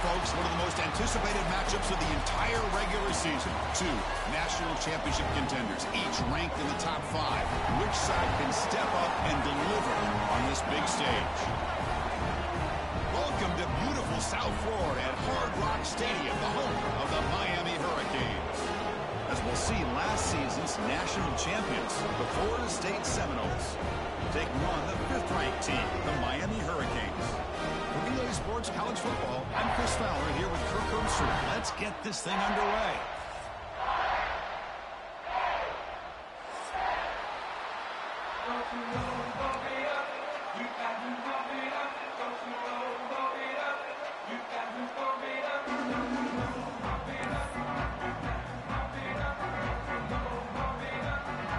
folks, one of the most anticipated matchups of the entire regular season. Two national championship contenders, each ranked in the top 5. Which side can step up and deliver on this big stage? Welcome to beautiful South Florida at Hard Rock Stadium, the home of the Miami Hurricanes. As we'll see, last season's national champions, the Florida State Seminoles, taking on the 5th-ranked team, the Miami Hurricanes. For Relay Sports College Football, I'm Chris Fowler here with Kirk Herbstreit. Let's get this thing underway.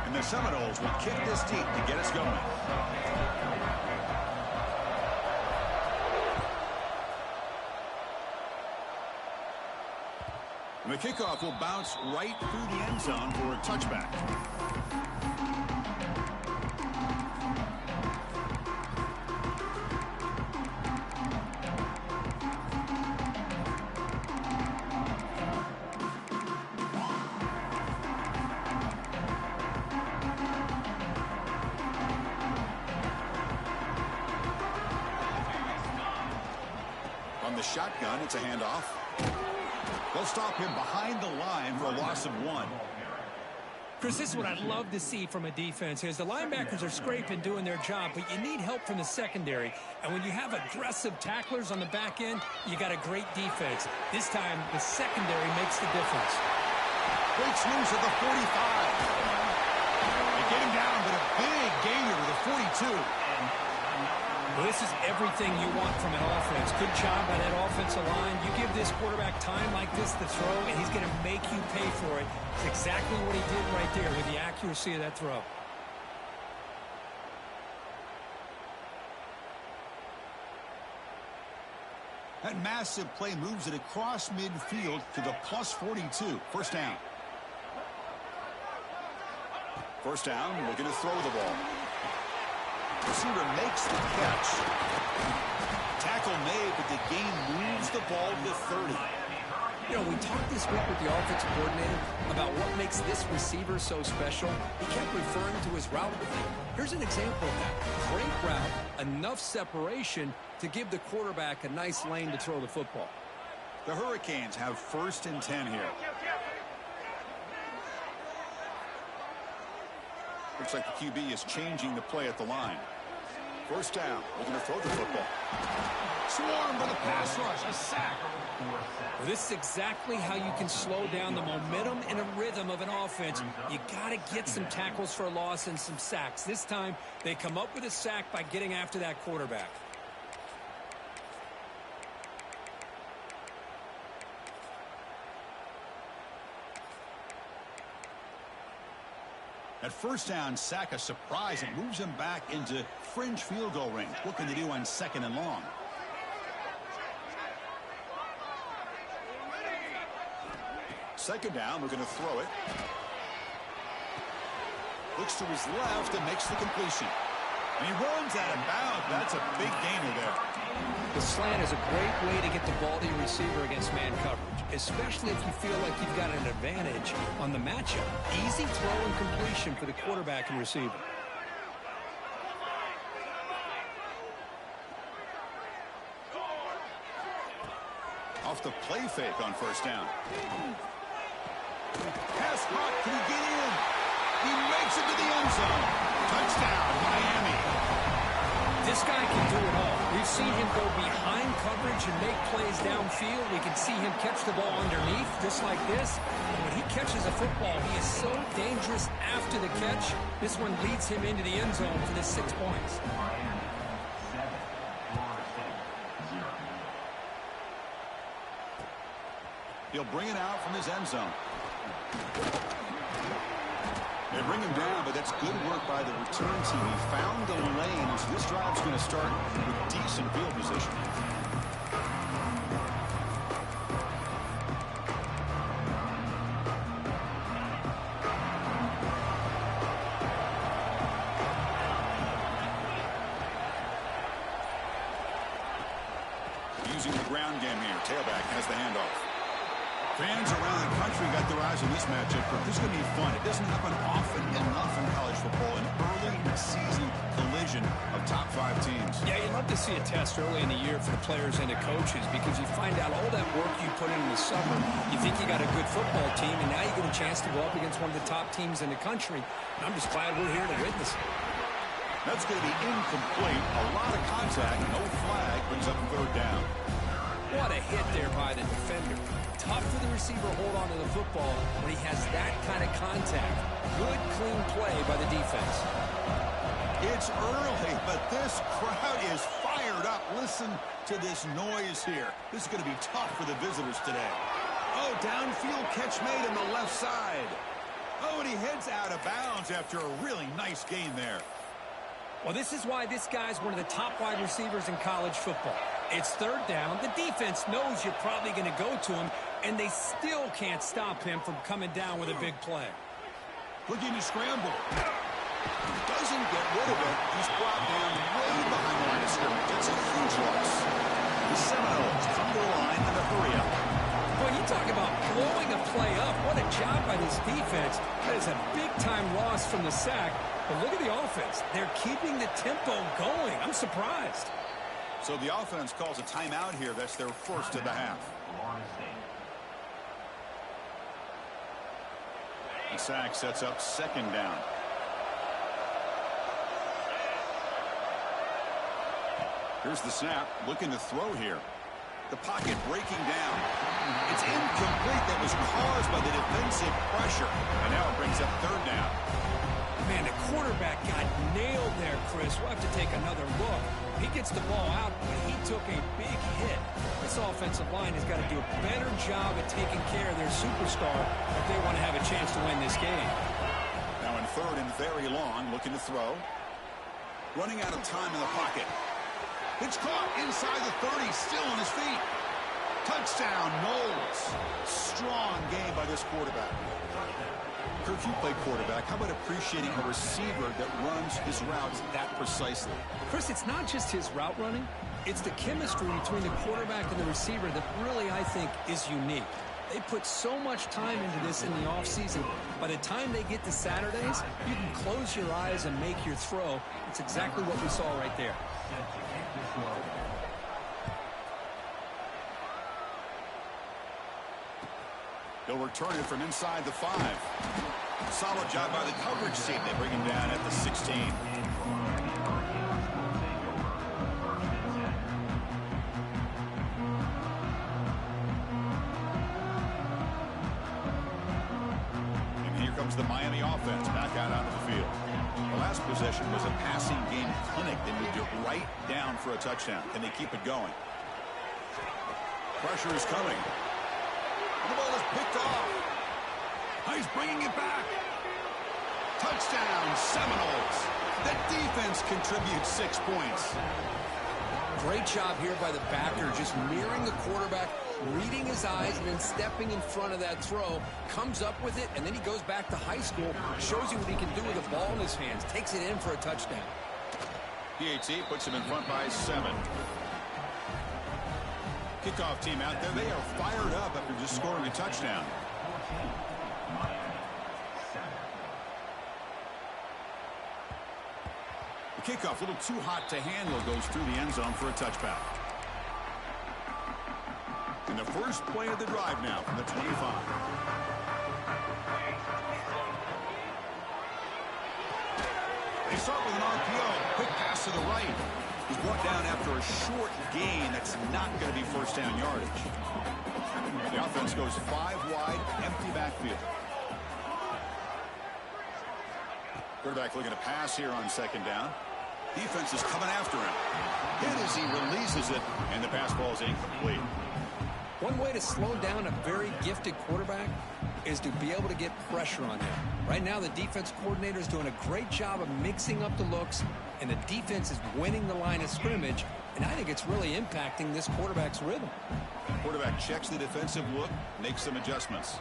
And the Seminoles will kick this deep to get us going. And the kickoff will bounce right through the end zone for a touchback. On the shotgun, it's a handoff. They'll stop him behind the line for a loss of 1. Chris, this is what I'd love to see from a defense here. As the linebackers are scraping, doing their job, but you need help from the secondary. And when you have aggressive tacklers on the back end, you got a great defense. This time, the secondary makes the difference. Breaks loose at the 45. They get him down, but a big gainer to the 42. Well, this is everything you want from an offense. Good job by that offensive line. You give this quarterback time like this to throw, and he's going to make you pay for it. It's exactly what he did right there with the accuracy of that throw. That massive play moves it across midfield to the plus 42. First down. First down, looking to throw the ball. Receiver makes the catch. Tackle made, but the game moves the ball to 30. You know, we talked this week with the offensive coordinator about what makes this receiver so special. He kept referring to his route running. Here's an example of that. Great route, enough separation to give the quarterback a nice lane to throw the football. The Hurricanes have 1st and 10 here. Looks like the QB is changing the play at the line. First down, looking to throw the football. Swarmed by the pass rush, a sack. Well, this is exactly how you can slow down the momentum and a rhythm of an offense. You got to get some tackles for a loss and some sacks. This time, they come up with a sack by getting after that quarterback. At first down, sack a surprise and moves him back into fringe field goal range. What can they do on 2nd and long? Second down, we're going to throw it. Looks to his left and makes the completion. And he runs out of bounds. That's a big gainer there. The slant is a great way to get the ball to your receiver against man coverage, especially if you feel like you've got an advantage on the matchup. Easy throw and completion for the quarterback and receiver. Off the play fake on first down. Pass caught. Can he get in? He makes it to the end zone. Touchdown, Miami. This guy can do it all. We've seen him go behind coverage and make plays downfield. We can see him catch the ball underneath, just like this. And when he catches a football, he is so dangerous after the catch. This one leads him into the end zone for the 6 points. He'll bring it out from his end zone. They bring him down, but that's good work by the return team. He found the lane, so this drive's going to start with decent field position. using the ground game here. Tailback has the handoff. Fans around the country got their eyes on this matchup. This is going to be fun. It doesn't happen often enough in college football, an early season collision of top 5 teams. Yeah, you'd love to see a test early in the year for the players and the coaches because you find out all that work you put in the summer. You think you got a good football team, and now you get a chance to go up against one of the top teams in the country. And I'm just glad we're here to witness it. That's going to be incomplete. A lot of contact. No flag. Brings up 3rd down. What a hit there by the defender. Tough for the receiver to hold on to the football when he has that kind of contact. Good, clean play by the defense. It's early, but this crowd is fired up. Listen to this noise here. This is going to be tough for the visitors today. Oh, downfield catch made on the left side. Oh, and he heads out of bounds after a really nice gain there. Well, this is why this guy's one of the top wide receivers in college football. It's 3rd down. The defense knows you're probably going to go to him, and they still can't stop him from coming down with a big play. Looking to scramble. Doesn't get rid of it. He's brought down way behind the line of scrimmage. That's a huge loss. The Seminoles come to the line and a hurry up. When you talk about blowing a play up, what a job by this defense. That is a big-time loss from the sack. But look at the offense. They're keeping the tempo going. I'm surprised. So the offense calls a timeout here. That's their first of the half. The sack sets up 2nd down. Here's the snap. Looking to throw here. The pocket breaking down. It's incomplete. That was caused by the defensive pressure. And now it brings up 3rd down. Man, the quarterback got nailed there, Chris. We'll have to take another look. He gets the ball out, but he took a big hit. This offensive line has got to do a better job at taking care of their superstar if they want to have a chance to win this game. Now in 3rd and very long, looking to throw. Running out of time in the pocket. It's caught inside the 30, still on his feet. Touchdown, Knowles. Strong game by this quarterback. Kirk, you play quarterback. How about appreciating a receiver that runs his routes that precisely? Chris, it's not just his route running. It's the chemistry between the quarterback and the receiver that really, I think, is unique. They put so much time into this in the offseason. By the time they get to Saturdays, you can close your eyes and make your throw. It's exactly what we saw right there. They'll return it from inside the 5. Solid job by the coverage team. They bring him down at the 16. And here comes the Miami offense back out onto the field. The last possession was a passing game clinic. They moved it right down for a touchdown. Can they keep it going? Pressure is coming. The ball is picked off. He's bringing it back. Touchdown, Seminoles. The defense contributes 6 points. Great job here by the backer, just mirroring the quarterback, reading his eyes, and then stepping in front of that throw. Comes up with it, and then he goes back to high school. Shows you what he can do with the ball in his hands. Takes it in for a touchdown. PAT puts him in front by 7. Kickoff team out there. They are fired up after just scoring a touchdown. The kickoff, a little too hot to handle, goes through the end zone for a touchback. And the first play of the drive now from the 25. They start with an RPO. Quick pass to the right. He's brought down after a short gain. That's not going to be first down yardage. The offense goes 5 wide, empty backfield. Quarterback looking to pass here on 2nd down. Defense is coming after him. Hit as he releases it, and the pass ball is incomplete. One way to slow down a very gifted quarterback is to be able to get pressure on him. Right now, the defense coordinator is doing a great job of mixing up the looks, and the defense is winning the line of scrimmage, and I think it's really impacting this quarterback's rhythm. Quarterback checks the defensive look, makes some adjustments.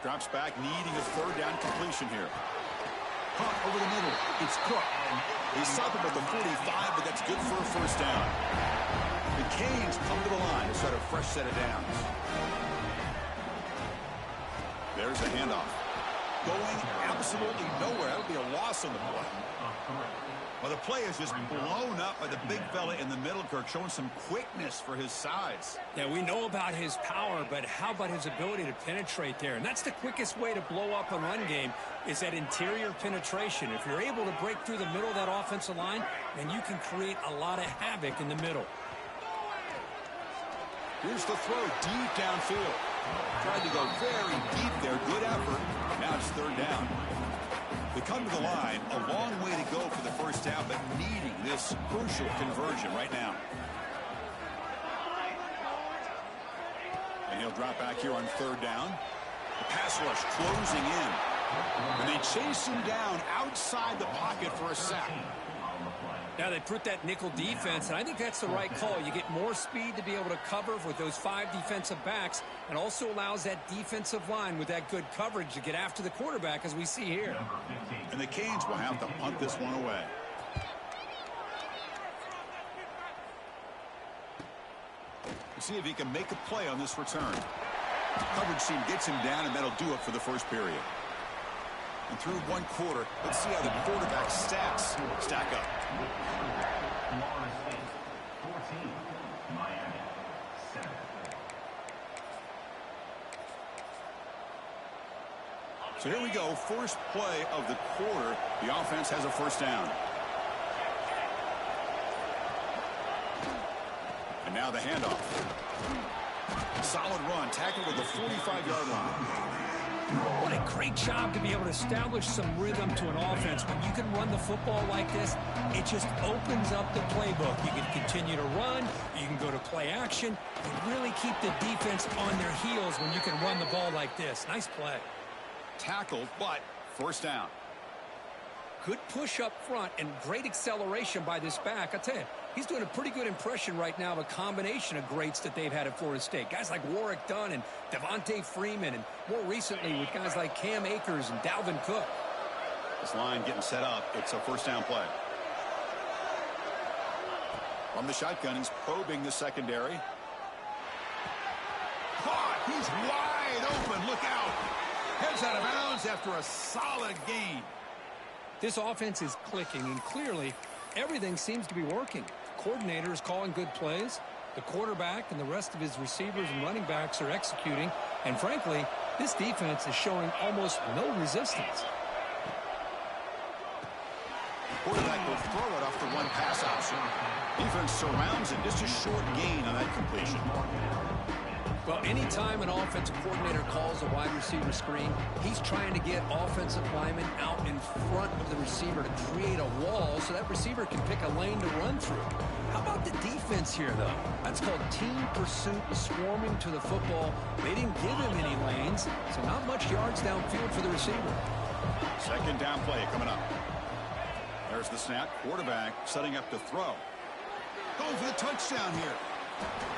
Drops back, needing a third down completion here. Caught over the middle. It's Cook. He's stopped him at the 45, but that's good for a first down. The Canes come to the line to start a fresh set of downs. There's a handoff. Going absolutely nowhere. That'll be a loss on the play. Well, the play is just blown up by the big fella in the middle, Kirk, showing some quickness for his size. Yeah, we know about his power, but how about his ability to penetrate there? And that's the quickest way to blow up a run game is that interior penetration. If you're able to break through the middle of that offensive line, then you can create a lot of havoc in the middle. Here's the throw deep downfield. Tried to go very deep there. Good effort. Now it's third down. They come to the line, a long way to go for the first down, but needing this crucial conversion right now. And he'll drop back here on third down. The pass rush closing in. And they chase him down outside the pocket for a sack. Now they put that nickel defense, and I think that's the right call. You get more speed to be able to cover with those 5 defensive backs, and also allows that defensive line with that good coverage to get after the quarterback, as we see here. And the Canes will have to punt this one away. Let's see if he can make a play on this return. Coverage team gets him down, and that'll do it for the first period. And through one quarter, let's see how the quarterback stats stack up. So here we go, first play of the quarter. The offense has a first down. And now the handoff. Solid run, tackled at the 45-yard line. What a great job to be able to establish some rhythm to an offense. When you can run the football like this, it just opens up the playbook. You can continue to run. You can go to play action. You really keep the defense on their heels when you can run the ball like this. Nice play. Tackled, but first down. Good push up front and great acceleration by this back. I tell you, he's doing a pretty good impression right now of a combination of greats that they've had at Florida State. Guys like Warwick Dunn and Devontae Freeman, and more recently with guys like Cam Akers and Dalvin Cook. This line getting set up. It's a first down play. From the shotgun, he's probing the secondary. Caught! He's wide open. Look out! Heads out of bounds after a solid gain. This offense is clicking, and clearly everything seems to be working. The coordinator is calling good plays. The quarterback and the rest of his receivers and running backs are executing. And frankly, this defense is showing almost no resistance. Quarterback will throw it off the one pass option. Defense surrounds it. Just a short gain on that completion. Well, anytime an offensive coordinator calls a wide receiver screen, he's trying to get offensive linemen out in front of the receiver to create a wall so that receiver can pick a lane to run through. How about the defense here, though? That's called team pursuit, swarming to the football. They didn't give him any lanes, so not much yards downfield for the receiver. Second down play coming up. There's the snap. Quarterback setting up to throw. Going for the touchdown here.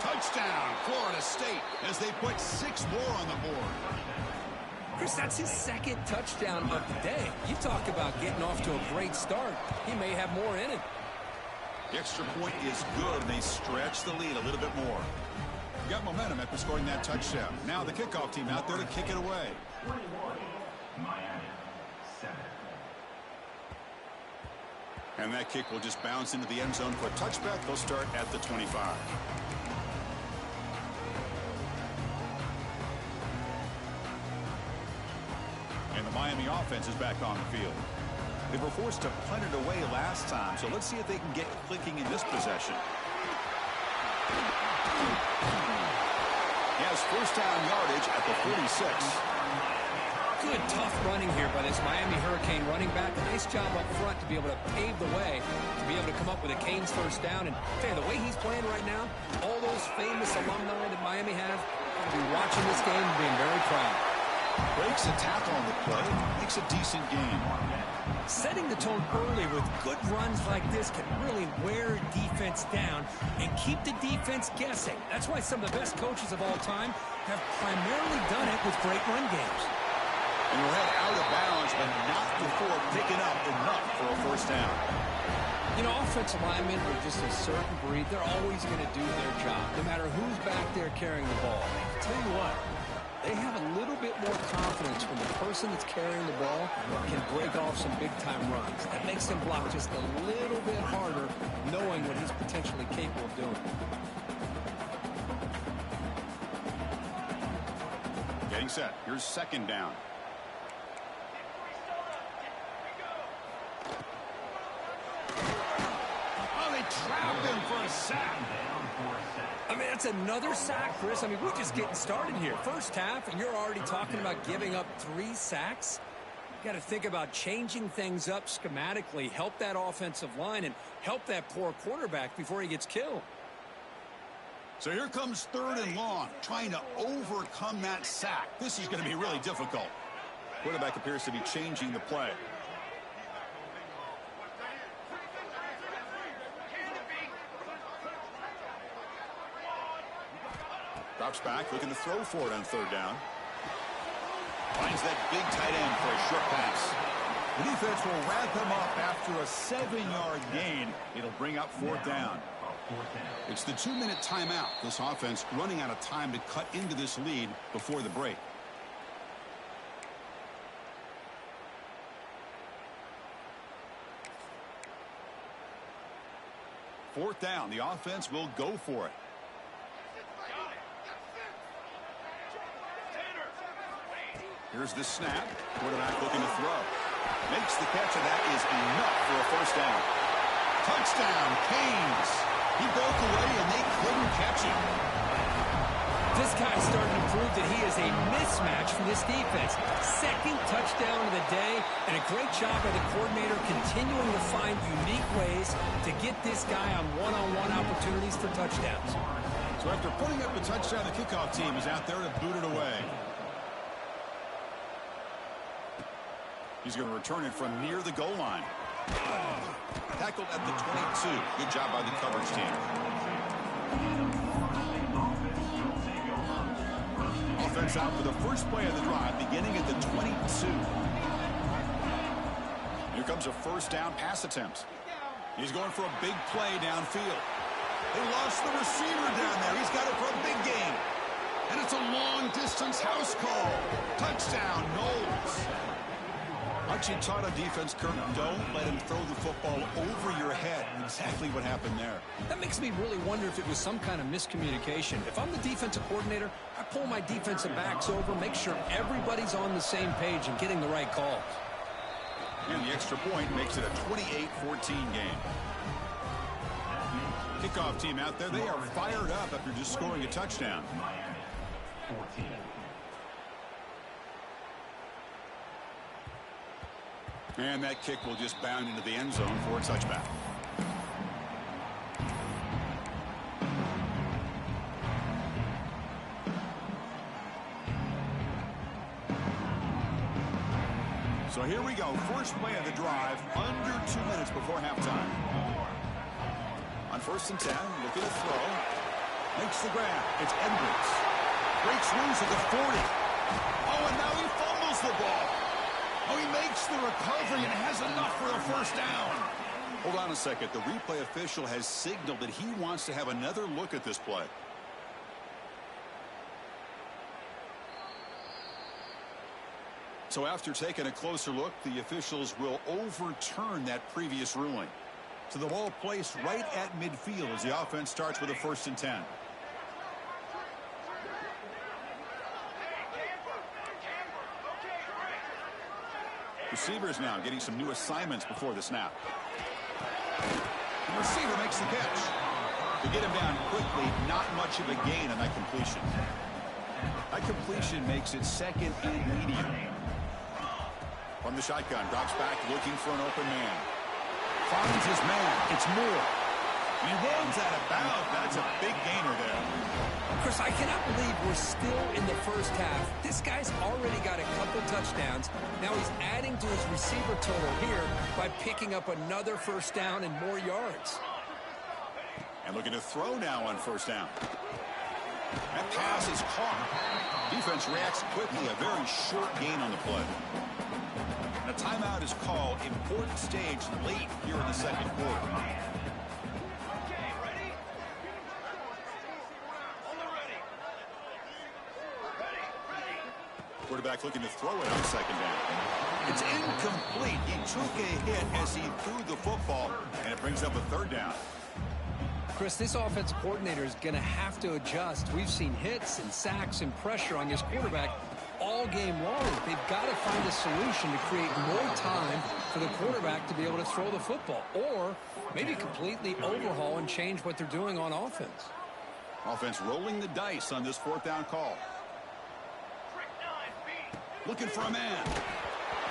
Touchdown, Florida State, as they put 6 more on the board. Chris, that's his second touchdown of the day. You talk about getting off to a great start. He may have more in it. The extra point is good, and they stretch the lead a little bit more. Got momentum after scoring that touchdown. Now the kickoff team out there to kick it away. And that kick will just bounce into the end zone for a touchback. They'll start at the 25. And the Miami offense is back on the field. They were forced to punt it away last time, so let's see if they can get clicking in this possession. He has first down yardage at the 46. Good, tough running here by this Miami Hurricane running back. Nice job up front to be able to pave the way, to be able to come up with a Canes first down. And I tell you, the way he's playing right now, all those famous alumni that Miami have will be watching this game and being very proud. Breaks a tackle on the play, makes a decent gain. Setting the tone early with good runs like this can really wear defense down and keep the defense guessing. That's why some of the best coaches of all time have primarily done it with great run games. And he'll head out of bounds, but not before picking up enough for a first down. You know, offensive linemen are just a certain breed. They're always going to do their job, no matter who's back there carrying the ball. I'll tell you what, they have a little bit more confidence when the person that's carrying the ball can break off some big-time runs. That makes them block just a little bit harder, knowing what he's potentially capable of doing. Getting set. Here's second down. Oh, they trap him for a sack. I mean, that's another sack, Chris. I mean, we're just getting started here. First half, and you're already talking about giving up 3 sacks. You got to think about changing things up schematically, help that offensive line, and help that poor quarterback before he gets killed. So here comes third and long, trying to overcome that sack. This is going to be really difficult. Quarterback appears to be changing the play. Drops back, looking to throw for it on third down. Finds that big tight end for a short pass. The defense will wrap him up after a 7-yard gain. It'll bring up fourth down. It's the 2-minute timeout. This offense running out of time to cut into this lead before the break. Fourth down. The offense will go for it. Here's the snap. Quarterback looking to throw. Makes the catch, and that is enough for a first down. Touchdown, Canes. He broke away, and they couldn't catch him. This guy's starting to prove that he is a mismatch for this defense. Second touchdown of the day, and a great job by the coordinator continuing to find unique ways to get this guy on one-on-one opportunities for touchdowns. So after putting up a touchdown, the kickoff team is out there to boot it away. He's going to return it from near the goal line. Tackled at the 22. Good job by the coverage team. Offense out for the first play of the drive, beginning at the 22. Here comes a first down pass attempt. He's going for a big play downfield. They lost the receiver down there. He's got it for a big gain. And it's a long-distance house call. Touchdown, Knowles. Aren't you taught on defense, Kirk? Don't let him throw the football over your head. Exactly what happened there. That makes me really wonder if it was some kind of miscommunication. If I'm the defensive coordinator, I pull my defensive backs over, make sure everybody's on the same page and getting the right calls. And the extra point makes it a 28-14 game. Kickoff team out there, they are fired up after just scoring a touchdown. And that kick will just bound into the end zone for a touchback. So here we go. First play of the drive, under 2 minutes before halftime. On 1st and 10, looking to throw. Makes the grab. It's Edwards. Breaks loose at the 40. Oh, and now he fumbles the ball. Oh, he makes the recovery and has enough for a first down. Hold on a second. The replay official has signaled that he wants to have another look at this play. So after taking a closer look, the officials will overturn that previous ruling. So the ball placed right at midfield as the offense starts with a 1st and 10. Receivers now getting some new assignments before the snap. The receiver makes the catch. To get him down quickly, not much of a gain on that completion. That completion makes it 2nd and medium. From the shotgun, drops back looking for an open man. Finds his man. It's Moore. He runs out of bounds. That's a big gainer there. Chris, I cannot believe we're still in the first half. This guy's already got a couple touchdowns. Now he's adding to his receiver total here by picking up another first down and more yards. And looking to throw now on 1st down. That pass is caught. Defense reacts quickly. A very short gain on the play. And a timeout is called. Important stage late here in the second quarter. Quarterback looking to throw it on second down. It's incomplete. He took a hit as he threw the football, and it brings up a third down. Chris, this offensive coordinator is going to have to adjust. We've seen hits and sacks and pressure on this quarterback all game long. They've got to find a solution to create more time for the quarterback to be able to throw the football, or maybe completely overhaul and change what they're doing on offense. Offense rolling the dice on this fourth down call. Looking for a man.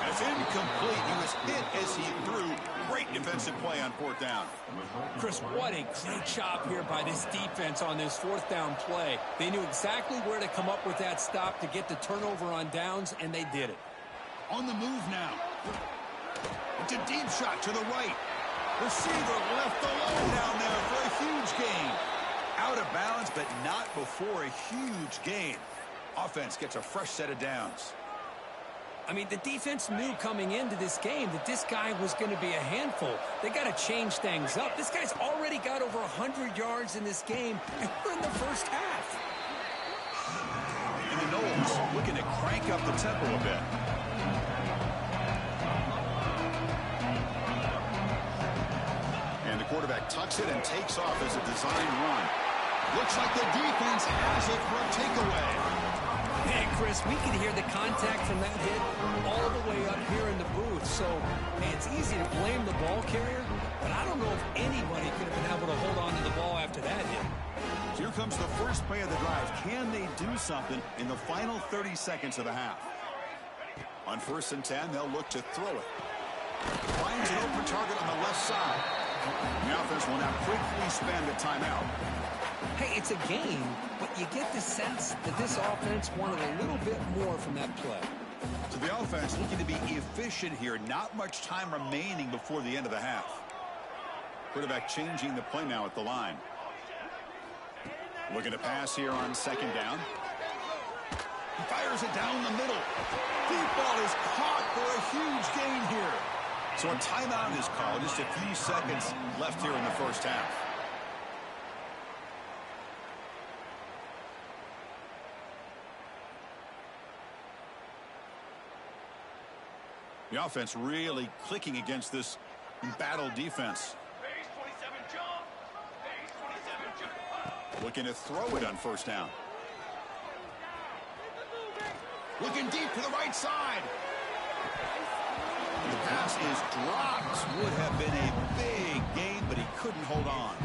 And it's incomplete. He was hit as he threw. Great defensive play on fourth down. Chris, what a great job here by this defense on this fourth down play. They knew exactly where to come up with that stop to get the turnover on downs, and they did it. On the move now. It's a deep shot to the right. Receiver left alone down there for a huge gain. Out of bounds, but not before a huge gain. Offense gets a fresh set of downs. I mean, the defense knew coming into this game that this guy was going to be a handful. They got to change things up. This guy's already got over 100 yards in this game, and we're in the first half. And the Knowles looking to crank up the tempo a bit. And the quarterback tucks it and takes off as a design run. Looks like the defense has it for a takeaway. Hey, Chris, we can hear the contact from that hit all the way up here in the booth. So, hey, it's easy to blame the ball carrier, but I don't know if anybody could have been able to hold on to the ball after that hit. Here comes the first play of the drive. Can they do something in the final 30 seconds of the half? On 1st and 10, they'll look to throw it. Finds an open target on the left side. The offense will now quickly spend a timeout. Hey, it's a game, but you get the sense that this offense wanted a little bit more from that play. So the offense looking to be efficient here. Not much time remaining before the end of the half. Quarterback changing the play now at the line. Looking to pass here on second down. He fires it down the middle. Deep ball is caught for a huge gain here. So a timeout is called. Just a few seconds left here in the first half. The offense really clicking against this embattled defense. Looking to throw it on first down. Looking deep to the right side. The pass is dropped. Would have been a big gain, but he couldn't hold on.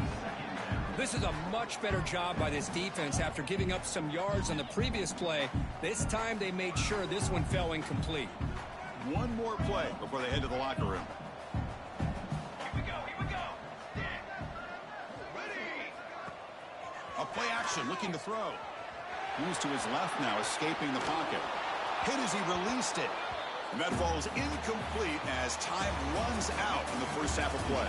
This is a much better job by this defense after giving up some yards on the previous play. This time they made sure this one fell incomplete. One more play before they head to the locker room. Here we go. Ready. A play action, looking to throw. Moves to his left now, escaping the pocket. Hit as he released it. And that falls incomplete as time runs out in the first half of play.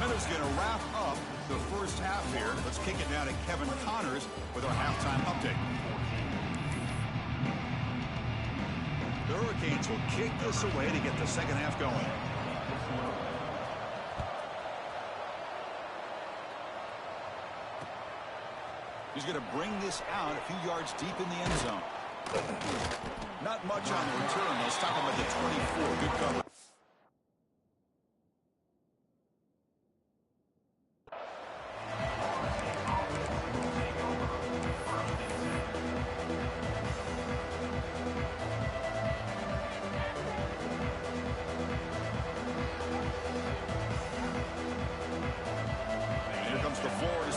Meadows going to wrap up the first half here. Let's kick it down to Kevin Connors with our halftime update. The Hurricanes will kick this away to get the second half going. He's going to bring this out a few yards deep in the end zone. Not much on the return. They'll stop him at the 24. Good cover.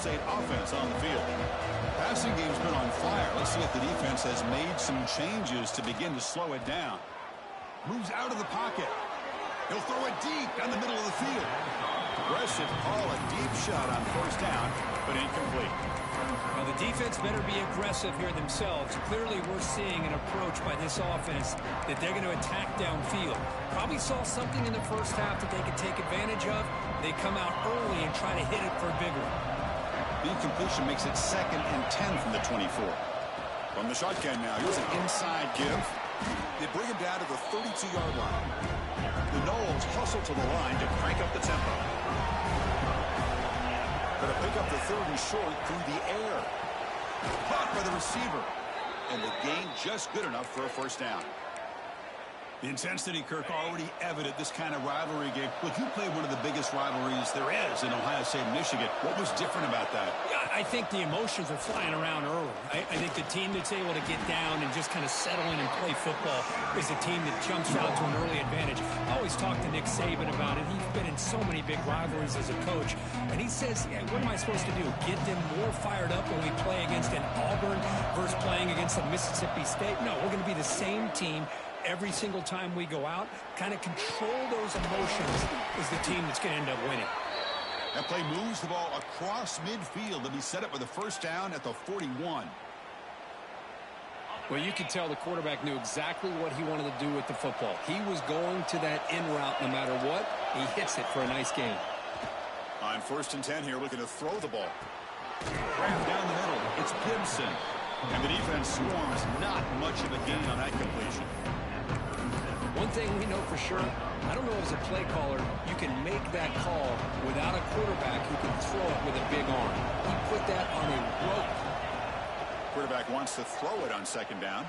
Offense on the field. Passing game's been on fire. Let's see if the defense has made some changes to begin to slow it down. Moves out of the pocket. He'll throw it deep down the middle of the field. Aggressive call, a deep shot on first down, but incomplete. Well, the defense better be aggressive here themselves. Clearly, we're seeing an approach by this offense that they're going to attack downfield. Probably saw something in the first half that they could take advantage of. They come out early and try to hit it for a big one. The incompletion makes it 2nd and 10 from the 24. From the shotgun now, here's an inside give. They bring him down to the 32-yard line. The Noles hustle to the line to crank up the tempo. Going to pick up the 3rd and short through the air. Caught by the receiver. And the gain just good enough for a first down. The intensity, Kirk, already evident this kind of rivalry game. Look, you played one of the biggest rivalries there is in Ohio State, Michigan. What was different about that? Yeah, I think the emotions are flying around early. I think the team that's able to get down and just kind of settle in and play football is the team that jumps out to an early advantage. I always talk to Nick Saban about it. He's been in so many big rivalries as a coach. And he says, yeah, what am I supposed to do? Get them more fired up when we play against an Auburn versus playing against a Mississippi State? No, we're going to be the same team every single time we go out. Kind of control those emotions is the team that's going to end up winning. That play moves the ball across midfield to be set up with a first down at the 41. Well, you could tell the quarterback knew exactly what he wanted to do with the football. He was going to that in route no matter what. He hits it for a nice gain. On 1st and 10 here, looking to throw the ball. Rammed down the middle. It's Gibson. And the defense swarms. Not much of a gain on that completion. One thing we know for sure, I don't know as a play caller, you can make that call without a quarterback who can throw it with a big arm. He put that on a rope. Quarterback wants to throw it on 2nd down.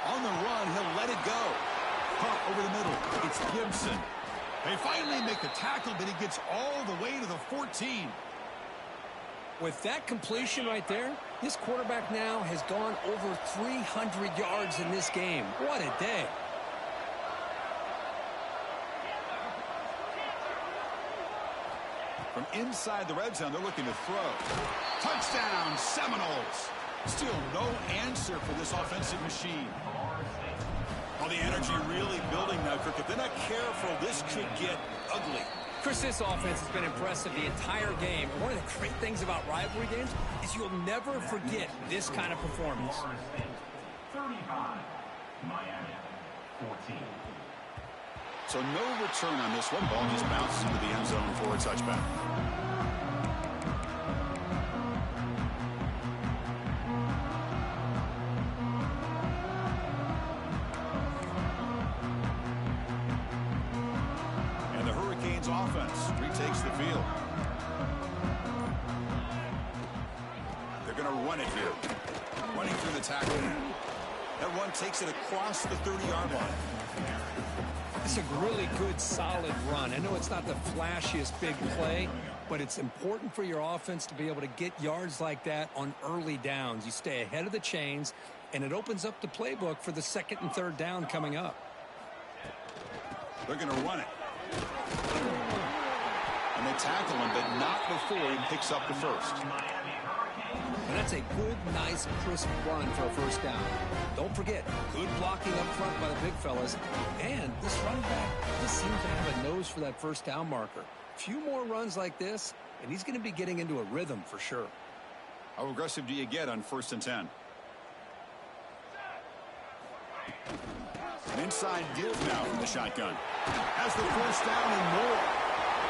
On the run, he'll let it go. Caught over the middle. It's Gibson. They finally make the tackle, but he gets all the way to the 14. With that completion right there, this quarterback now has gone over 300 yards in this game. What a day. From inside the red zone, they're looking to throw. Touchdown, Seminoles. Still no answer for this offensive machine. Well, the energy really building now, Kirk. If they're not careful, this could get ugly. Chris, this offense has been impressive the entire game. And one of the great things about rivalry games is you'll never forget this kind of performance. 35, Miami, 14. So no return on this one. Ball just bounces into the end zone for a touchback. And the Hurricanes offense retakes the field. They're going to run it here. Running through the tackle. That run takes it across the 30-yard line. It's a really good, solid run. I know it's not the flashiest big play, but it's important for your offense to be able to get yards like that on early downs. You stay ahead of the chains, and it opens up the playbook for the 2nd and 3rd down coming up. They're going to run it. And they tackle him, but not before he picks up the first. And that's a good, nice, crisp run for a first down. Don't forget, good blocking up front by the big fellas. And this running back just seems to have a nose for that first down marker. A few more runs like this, and he's going to be getting into a rhythm for sure. How aggressive do you get on 1st and 10? An inside give now from the shotgun. Has the first down and more.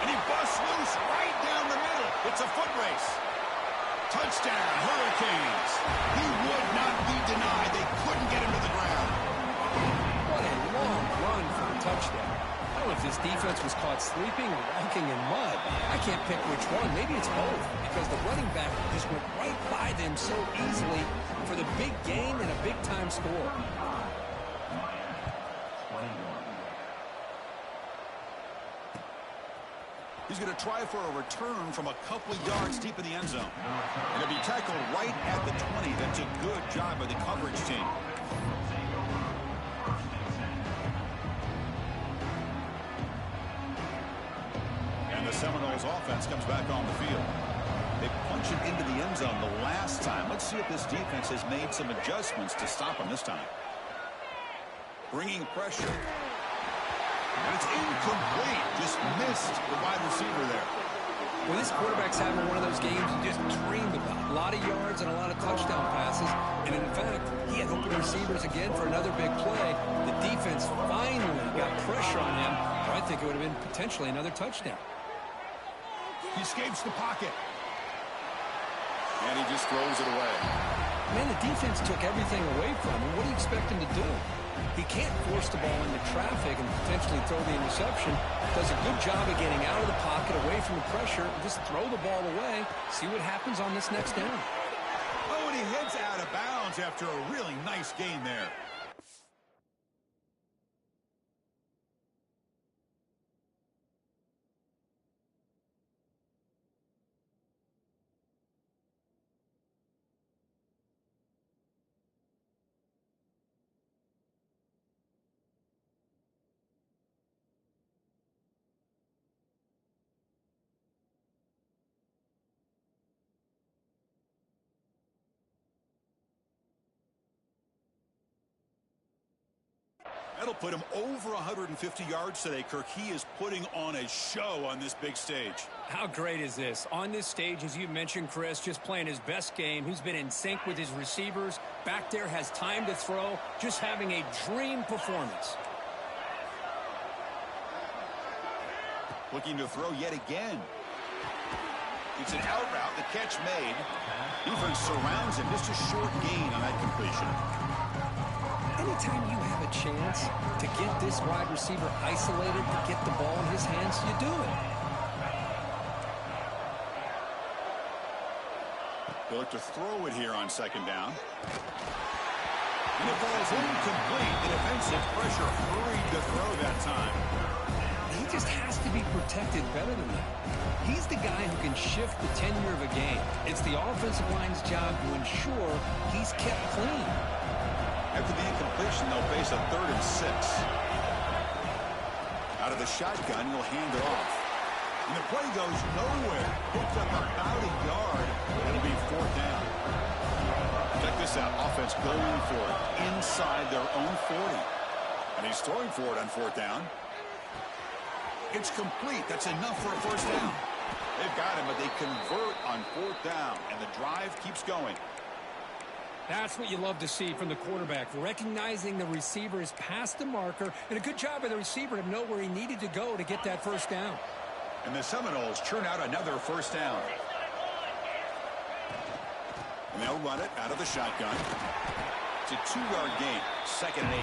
And he busts loose right down the middle. It's a foot race. Touchdown, Hurricanes. He would not be denied. They couldn't get him to the ground. What a long run for a touchdown. I don't know if this defense was caught sleeping or walking in mud. I can't pick which one. Maybe it's both, because the running back just went right by them so easily for the big gain and a big-time score. He's going to try for a return from a couple of yards deep in the end zone. And he'll be tackled right at the 20. That's a good job by the coverage team. And the Seminoles offense comes back on the field. They punch it into the end zone the last time. Let's see if this defense has made some adjustments to stop him this time. Bringing pressure. And it's incomplete. Just missed the wide receiver there. Well, this quarterback's having one of those games you just dreamed about. A lot of yards and a lot of touchdown passes. And in fact, he had open receivers again for another big play. The defense finally got pressure on him. Or I think it would have been potentially another touchdown. He escapes the pocket. And he just throws it away. Man, the defense took everything away from him. What do you expect him to do? He can't force the ball into traffic and potentially throw the interception. Does a good job of getting out of the pocket, away from the pressure, and just throw the ball away. See what happens on this next down. Oh, and he heads out of bounds after a really nice gain there. That'll put him over 150 yards today, Kirk. He is putting on a show on this big stage. How great is this? On this stage, as you mentioned, Chris, just playing his best game. He's been in sync with his receivers. Back there, has time to throw. Just having a dream performance. Looking to throw yet again. It's an out route. The catch made. Defense surrounds him. Just a short gain on that completion. Anytime you have a chance to get this wide receiver isolated, to get the ball in his hands, you do it. They look to throw it here on second down. And the ball is incomplete. The defensive pressure hurried to throw that time. He just has to be protected better than that. He's the guy who can shift the tenure of a game. It's the offensive line's job to ensure he's kept clean. After the incompletion, they'll face a 3rd and 6. Out of the shotgun, he'll hand it off. And the play goes nowhere. Picked up about a yard. It'll be 4th down. Check this out. Offense going for it inside their own 40. And he's throwing for it on 4th down. It's complete. That's enough for a 1st down. They've got him, but they convert on 4th down. And the drive keeps going. That's what you love to see from the quarterback, recognizing the receiver is past the marker, and a good job of the receiver to know where he needed to go to get that 1st down. And the Seminoles churn out another 1st down. And they'll run it out of the shotgun. It's a 2-yard gain, 2nd and 8.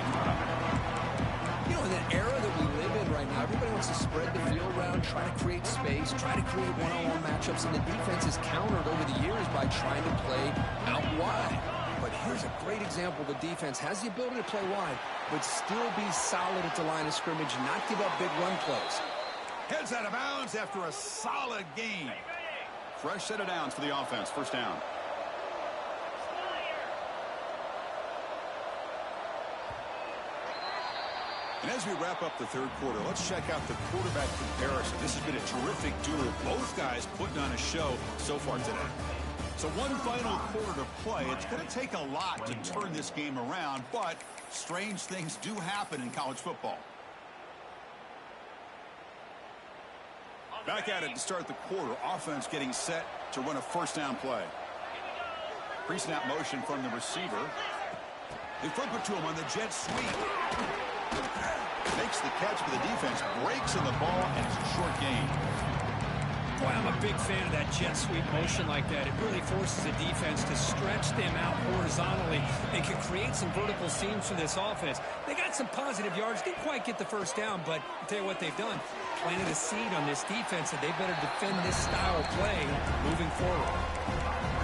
You know, in that era that we live in right now, everybody wants to spread the field around, try to create space, try to create one-on-one matchups, and the defense is countered over the years by trying to play out wide. But here's a great example. The defense has the ability to play wide, but still be solid at the line of scrimmage, not give up big run plays. Heads out of bounds after a solid gain. Fresh set of downs for the offense. 1st down. And as we wrap up the 3rd quarter, let's check out the quarterback comparison. This has been a terrific duel. Both guys putting on a show so far today. So one final quarter to play. It's going to take a lot to turn this game around, but strange things do happen in college football. Back at it to start the quarter. Offense getting set to run a 1st down play. Pre-snap motion from the receiver. They flip it to him on the jet sweep. Makes the catch, but the defense breaks in the ball, and it's a short gain. Boy, I'm a big fan of that jet sweep motion like that. It really forces the defense to stretch them out horizontally and can create some vertical seams for this offense. They got some positive yards. Didn't quite get the 1st down, but I'll tell you what they've done. Planted a seed on this defense, and they better defend this style of play moving forward.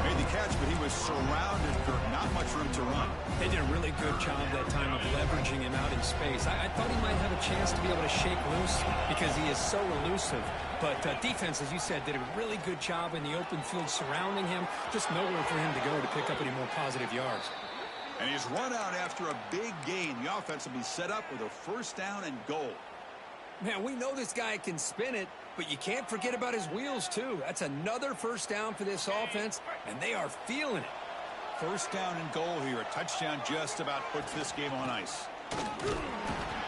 Made the catch, but he was surrounded, Kirk. Not much room to run. They did a really good job that time of leveraging him out in space. I thought he might have a chance to be able to shake loose because he is so elusive. But defense, as you said, did a really good job in the open field surrounding him. Just nowhere for him to go to pick up any more positive yards. And he's run out after a big gain. The offense will be set up with a 1st down and goal. Man, we know this guy can spin it, but you can't forget about his wheels, too. That's another 1st down for this offense, and they are feeling it. 1st down and goal here. A touchdown just about puts this game on ice.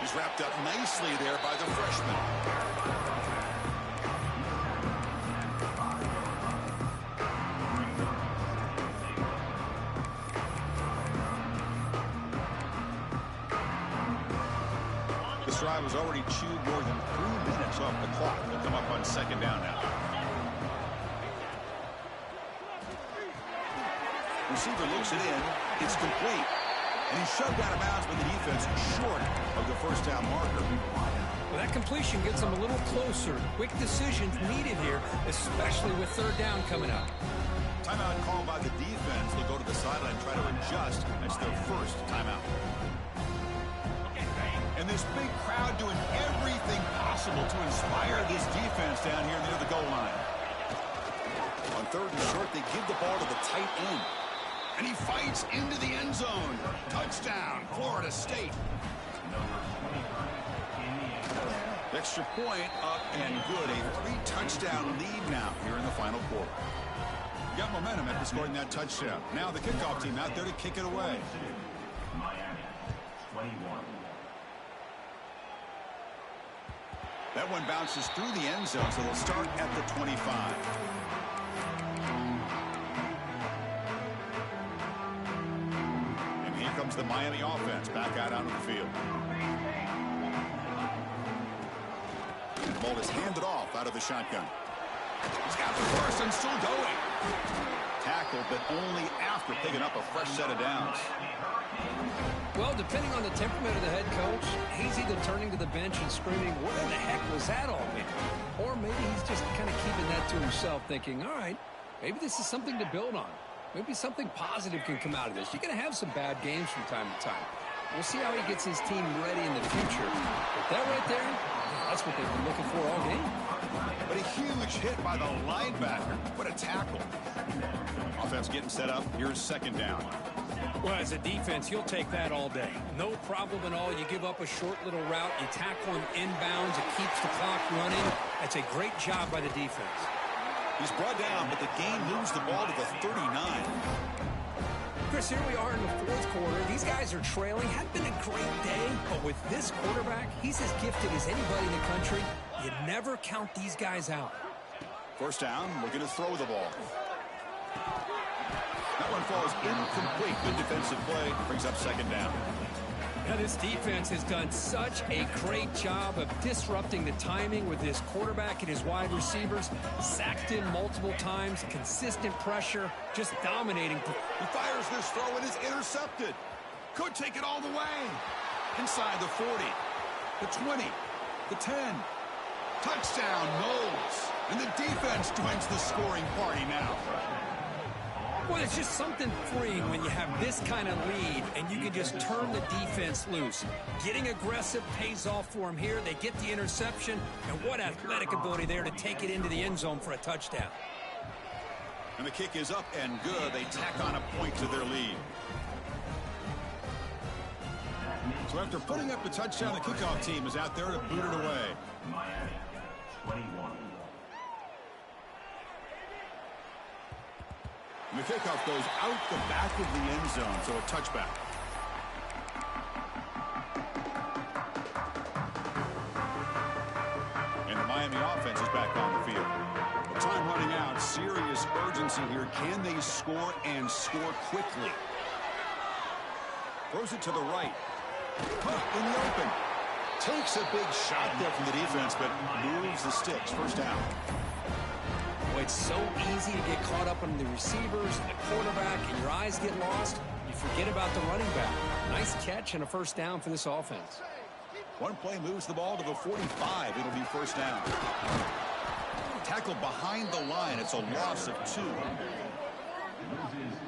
He's wrapped up nicely there by the freshman. This drive has already chewed more than 3 minutes off the clock. They'll come up on 2nd down now. Receiver looks it in. It's complete. And he's shoved out of bounds by the defense short of the first down marker. Well, that completion gets them a little closer. Quick decisions needed here, especially with third down coming up. Timeout called by the defense. They'll go to the sideline and try to adjust. That's their first timeout. And this big crowd doing everything possible to inspire this defense down here near the goal line. On third and short, they give the ball to the tight end. And he fights into the end zone. Touchdown, Florida State. Extra point up and good. A 3-touchdown lead now here in the final quarter. Got momentum after scoring that touchdown. Now the kickoff team out there to kick it away. Miami, 21. That one bounces through the end zone, so they'll start at the 25. And here comes the Miami offense back out onto the field. The ball is handed off out of the shotgun. He's got the first and still going. Tackled, but only after picking up a fresh set of downs. Well, depending on the temperament of the head coach, he's either turning to the bench and screaming, what in the heck was that all mean? Or maybe he's just kind of keeping that to himself, thinking, all right, maybe this is something to build on. Maybe something positive can come out of this. You're going to have some bad games from time to time. We'll see how he gets his team ready in the future. But that right there, that's what they've been looking for all game. But a huge hit by the linebacker. What a tackle. Offense getting set up. Here's second down. Well, as a defense, you'll take that all day. No problem at all. You give up a short little route. You tackle him inbounds. It keeps the clock running. That's a great job by the defense. He's brought down, but the game moves the ball to the 39. Chris, here we are in the fourth quarter. These guys are trailing. Had been a great day, but with this quarterback, he's as gifted as anybody in the country. You never count these guys out. First down, looking to throw the ball. That one falls incomplete. Good defensive play. Brings up second down. Now, this defense has done such a great job of disrupting the timing with his quarterback and his wide receivers. Sacked him multiple times. Consistent pressure. Just dominating. He fires this throw and is intercepted. Could take it all the way. Inside the 40. The 20. The 10. Touchdown, Knowles. And the defense joins the scoring party now. Well, it's just something freeing when you have this kind of lead and you can just turn the defense loose. Getting aggressive pays off for them here. They get the interception, and what athletic ability there to take it into the end zone for a touchdown. And the kick is up and good. They tack on a point to their lead. So after putting up the touchdown, the kickoff team is out there to boot it away. Miami, 21. And the kickoff goes out the back of the end zone, so a touchback. And the Miami offense is back on the field. With time running out, serious urgency here. Can they score and score quickly? Throws it to the right. In the open. Takes a big shot there from the defense, but moves the sticks. First down. Boy, it's so easy to get caught up on the receivers and the quarterback, and your eyes get lost. You forget about the running back. Nice catch and a first down for this offense. One play moves the ball to the 45. It'll be first down. Tackled behind the line. It's a loss of 2.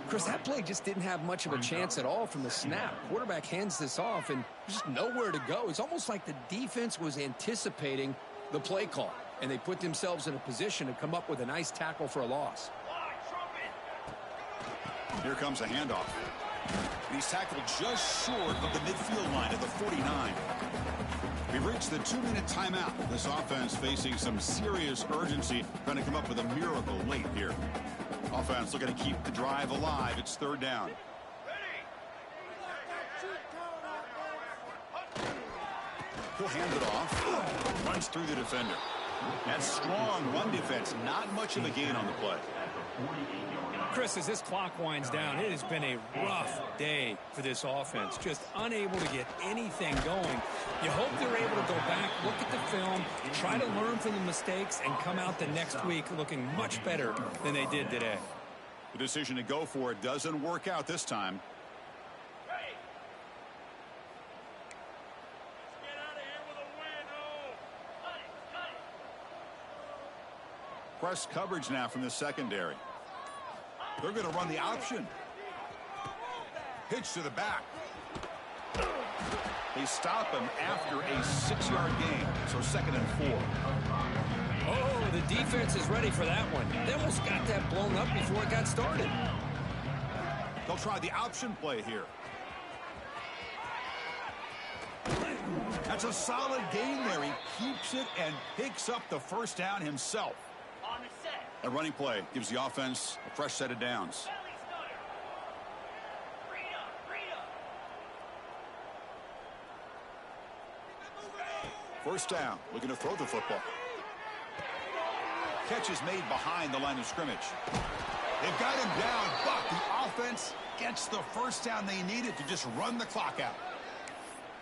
Chris, that play just didn't have much of a chance at all from the snap. Quarterback hands this off, and just nowhere to go. It's almost like the defense was anticipating the play call, and they put themselves in a position to come up with a nice tackle for a loss. Here comes a handoff. And he's tackled just short of the midfield line at the 49. We've reached the 2-minute timeout. This offense facing some serious urgency, trying to come up with a miracle late here. Offense looking to keep the drive alive. It's third down. He'll hand it off. Runs through the defender. That's strong run defense. Not much of a gain on the play. Chris, as this clock winds down, it has been a rough day for this offense. Just unable to get anything going. You hope they're able to go back, look at the film, try to learn from the mistakes, and come out the next week looking much better than they did today. The decision to go for it doesn't work out this time. Press coverage now from the secondary. They're going to run the option. Pitch to the back. They stop him after a 6-yard gain, so 2nd and 4. Oh, the defense is ready for that one. They almost got that blown up before it got started. They'll try the option play here. That's a solid gain there. He keeps it and picks up the first down himself. A running play gives the offense a fresh set of downs. First down, looking to throw the football. Catch is made behind the line of scrimmage. They've got him down, but the offense gets the first down they needed to just run the clock out.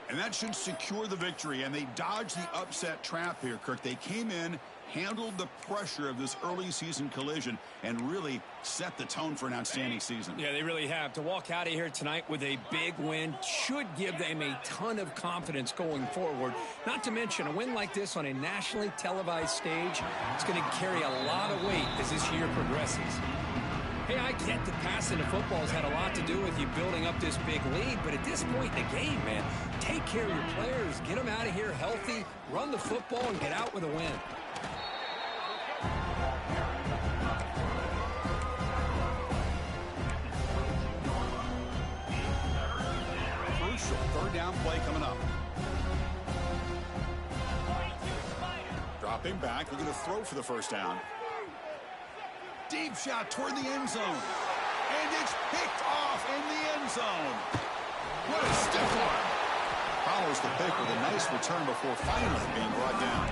And that should secure the victory, and they dodged the upset trap here, Kirk. They came in, handled the pressure of this early season collision, and really set the tone for an outstanding season. Yeah, they really have. To walk out of here tonight with a big win should give them a ton of confidence going forward. Not to mention, a win like this on a nationally televised stage, it's going to carry a lot of weight as this year progresses. Hey, I get that passing the football has had a lot to do with you building up this big lead, but at this point in the game, man, take care of your players, get them out of here healthy, run the football, and get out with a win. Crucial third down play coming up. Dropping back, looking to throw for the first down. Deep shot toward the end zone. And it's picked off in the end zone. What a stiff arm. Follows the pick with a nice return before finally being brought down.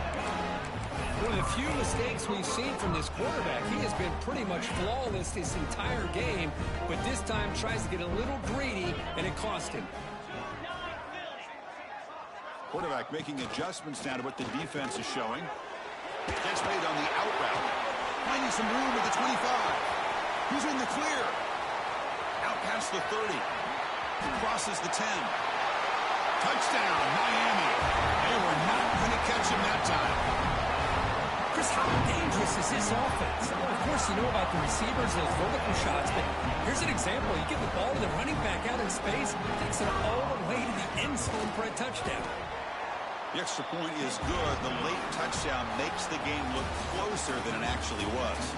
One of the few mistakes we've seen from this quarterback. He has been pretty much flawless this entire game, but this time tries to get a little greedy, and it cost him. Quarterback making adjustments now to what the defense is showing. Gets made on the out route. Finding some room at the 25. He's in the clear. Out past the 30. Crosses the 10. Touchdown, Miami. They were not going to catch him that time. Chris, how dangerous is this offense? Well, of course, you know about the receivers, those vertical shots, but here's an example. You give the ball to the running back out in space, takes it all the way to the end zone for a touchdown. The extra point is good. The late touchdown makes the game look closer than it actually was.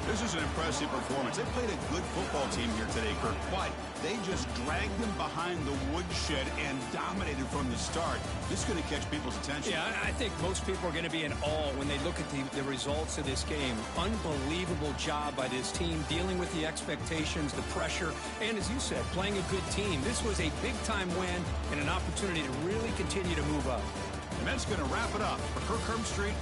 This is an impressive performance. They played a good football team here today, Kirk, but they just dragged them behind the woodshed and dominated from the start. This is going to catch people's attention. Yeah, I think most people are going to be in awe when they look at the results of this game. Unbelievable job by this team, dealing with the expectations, the pressure, and as you said, playing a good team. This was a big-time win and an opportunity to really continue to move up. And that's going to wrap it up for Kirk Herbstreit.